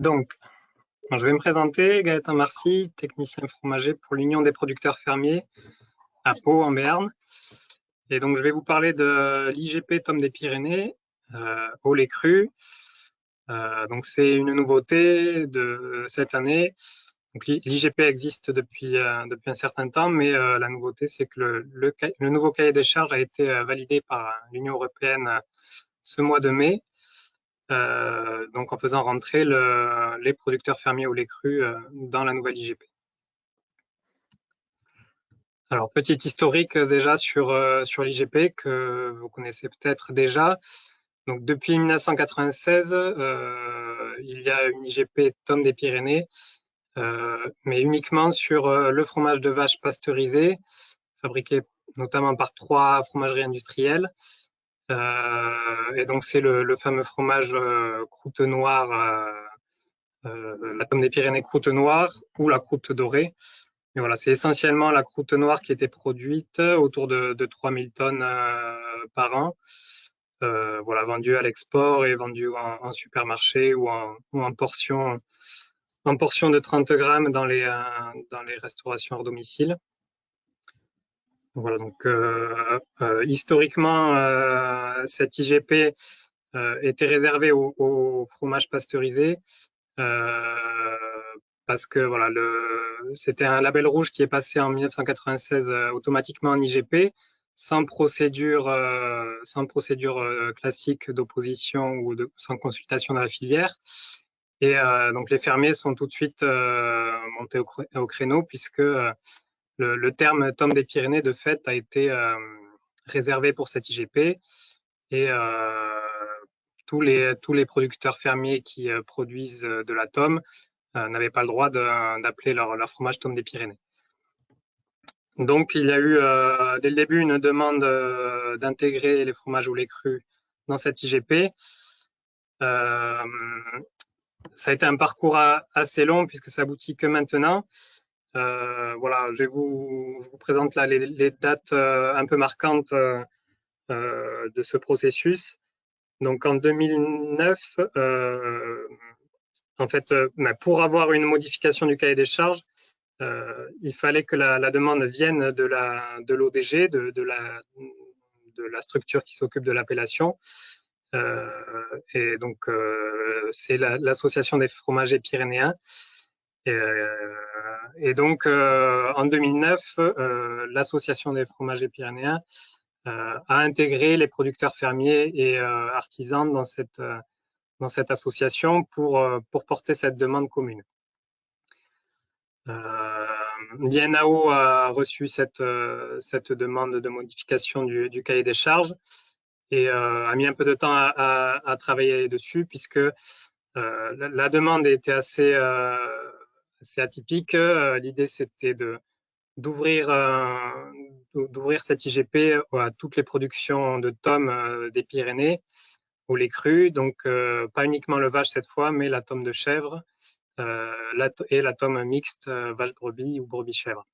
Donc, je vais me présenter, Gaëtan Marcy, technicien fromager pour l'Union des producteurs fermiers à Pau, en Béarn. Et donc, je vais vous parler de l'IGP Tome des Pyrénées au lait cru. Donc, c'est une nouveauté de cette année. Donc, l'IGP existe depuis un certain temps, mais la nouveauté, c'est que le nouveau cahier des charges a été validé par l'Union européenne ce mois de mai. Donc en faisant rentrer les producteurs fermiers au lait cru dans la nouvelle IGP. Alors, petit historique déjà sur l'IGP que vous connaissez peut-être déjà. Donc, depuis 1996, il y a une IGP Tome des Pyrénées, mais uniquement sur le fromage de vache pasteurisé, fabriqué notamment par 3 fromageries industrielles. Et donc, c'est le fameux fromage croûte noire, la Tome des Pyrénées croûte noire ou la croûte dorée. Et voilà, c'est essentiellement la croûte noire qui était produite, autour de 3000 tonnes par an, voilà, vendue à l'export et vendue en supermarché ou en portions de 30 grammes dans les restaurations hors domicile. Voilà, donc historiquement, cette IGP était réservée au fromage pasteurisé. Parce que voilà, c'était un label rouge qui est passé en 1996 automatiquement en IGP, sans procédure classique d'opposition ou sans consultation de la filière. Et donc les fermiers sont tout de suite montés au créneau, puisque le terme Tome des Pyrénées de fait a été réservé pour cette IGP. Et tous les producteurs fermiers qui produisent de la tome n'avaient pas le droit d'appeler leur fromage Tome des Pyrénées. Donc, il y a eu dès le début une demande d'intégrer les fromages au lait cru dans cette IGP. Ça a été un parcours assez long puisque ça aboutit que maintenant. Voilà, je vous présente là les dates un peu marquantes de ce processus. Donc en 2009, en fait, pour avoir une modification du cahier des charges, il fallait que la demande vienne de l'ODG, de la structure qui s'occupe de l'appellation. Et donc, c'est l'association des fromagers pyrénéens. Et donc, en 2009, l'association des fromagers pyrénéens a intégré les producteurs fermiers et artisans dans cette association pour porter cette demande commune. L'INAO a reçu cette demande de modification du cahier des charges et a mis un peu de temps à travailler dessus, puisque la demande était assez atypique. L'idée, c'était d'ouvrir cette IGP à toutes les productions de tomes des Pyrénées au lait cru, donc pas uniquement le vache cette fois, mais la tome de chèvre et la tome mixte vache-brebis ou brebis-chèvre.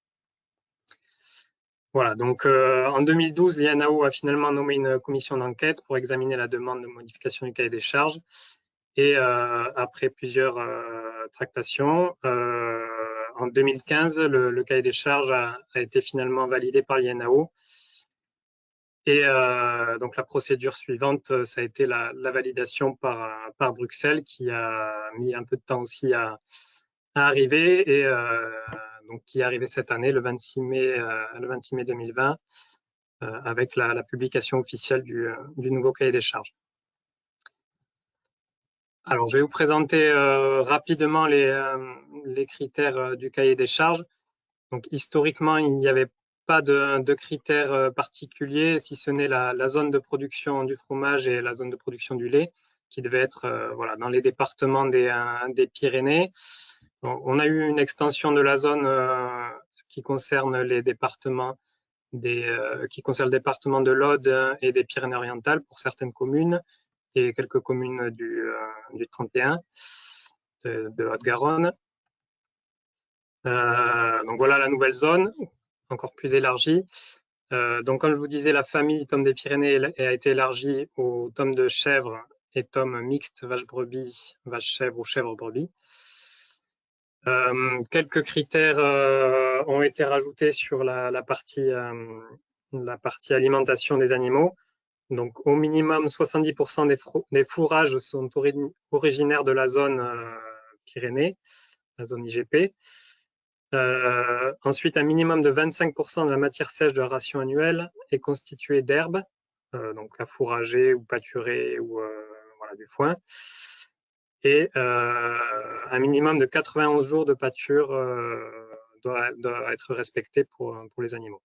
Voilà, donc en 2012, l'INAO a finalement nommé une commission d'enquête pour examiner la demande de modification du cahier des charges. Et après plusieurs tractations, en 2015, le cahier des charges a été finalement validé par l'INAO. Et donc la procédure suivante, ça a été la validation par Bruxelles, qui a mis un peu de temps aussi à arriver, et donc qui est arrivé cette année, le 26 mai 2020, avec la publication officielle du nouveau cahier des charges. Alors, je vais vous présenter rapidement les critères du cahier des charges. Donc, historiquement, il n'y avait pas de critères particuliers, si ce n'est la zone de production du fromage et la zone de production du lait, qui devait être voilà, dans les départements des Pyrénées. On a eu une extension de la zone qui concerne les départements le département de l'Aude et des Pyrénées-Orientales pour certaines communes, et quelques communes du 31 de Haute-Garonne. Donc voilà la nouvelle zone, encore plus élargie. Donc comme je vous disais, la famille Tome des Pyrénées a été élargie aux tomes de chèvre et tome mixte vache-brebis, vache-chèvre ou chèvre-brebis. Quelques critères ont été rajoutés sur la partie alimentation des animaux. Donc, au minimum, 70% des fourrages sont originaires de la zone Pyrénées, la zone IGP. Ensuite, un minimum de 25% de la matière sèche de la ration annuelle est constituée d'herbes, donc à fourrager ou pâturer ou voilà, du foin. Et un minimum de 91 jours de pâture doit être respecté pour les animaux.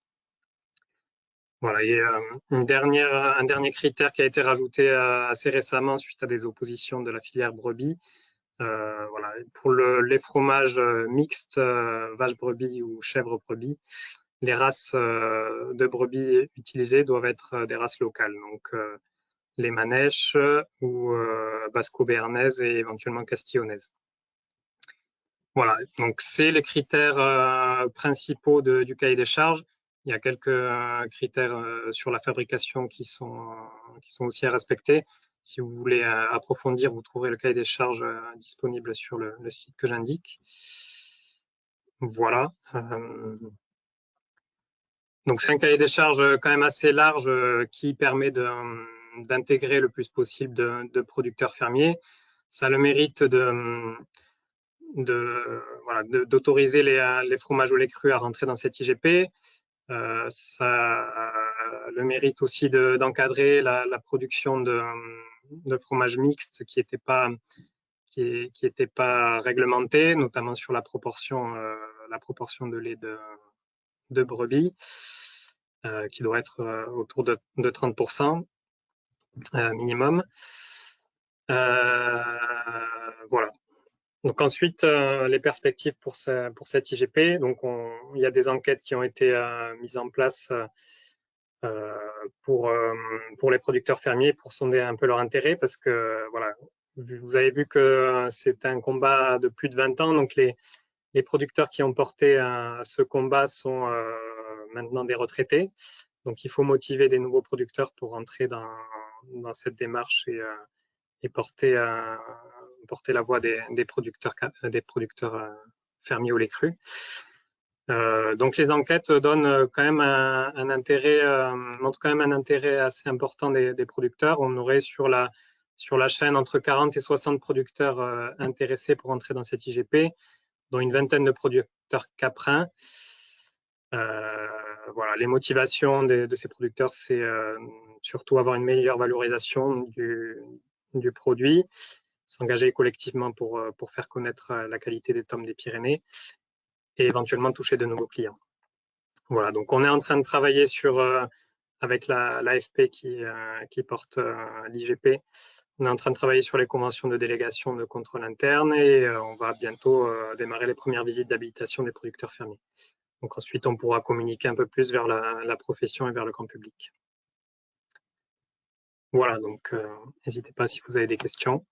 Voilà, il y a un dernier critère qui a été rajouté assez récemment suite à des oppositions de la filière brebis. Voilà, pour les fromages mixtes, vache-brebis ou chèvre-brebis, les races de brebis utilisées doivent être des races locales, donc les manèches ou basco-béarnaises et éventuellement castillonnaises. Voilà, donc c'est les critères principaux du cahier des charges. Il y a quelques critères sur la fabrication qui sont aussi à respecter. Si vous voulez approfondir, vous trouverez le cahier des charges disponible sur le site que j'indique. Voilà. Donc c'est un cahier des charges quand même assez large qui permet d'intégrer le plus possible de producteurs fermiers. Ça a le mérite d'autoriser les fromages au lait cru à rentrer dans cette IGP. Ça a le mérite aussi d'encadrer la production de fromages mixtes qui n'étaient pas réglementés, notamment sur la proportion de lait de brebis, qui doit être autour de 30% minimum. Voilà. Donc ensuite, les perspectives pour cette IGP. Donc il y a des enquêtes qui ont été mises en place pour les producteurs fermiers pour sonder un peu leur intérêt parce que voilà, vous avez vu que c'est un combat de plus de 20 ans. Donc les producteurs qui ont porté ce combat sont maintenant des retraités. Donc il faut motiver des nouveaux producteurs pour rentrer dans cette démarche et porter la voix des producteurs fermiers au lait cru. Donc les enquêtes donnent quand même un intérêt, montrent quand même un intérêt assez important des producteurs. On aurait sur la chaîne entre 40 et 60 producteurs intéressés pour entrer dans cette IGP, dont une vingtaine de producteurs caprins. Voilà, les motivations de ces producteurs, c'est surtout avoir une meilleure valorisation du produit, s'engager collectivement pour faire connaître la qualité des tomes des Pyrénées et éventuellement toucher de nouveaux clients. Voilà, donc on est en train de travailler avec l'AFP qui porte l'IGP. On est en train de travailler sur les conventions de délégation de contrôle interne et on va bientôt démarrer les premières visites d'habilitation des producteurs fermiers. Donc ensuite, on pourra communiquer un peu plus vers la profession et vers le grand public. Voilà, donc n'hésitez pas si vous avez des questions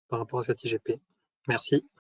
par rapport à cette IGP. Merci.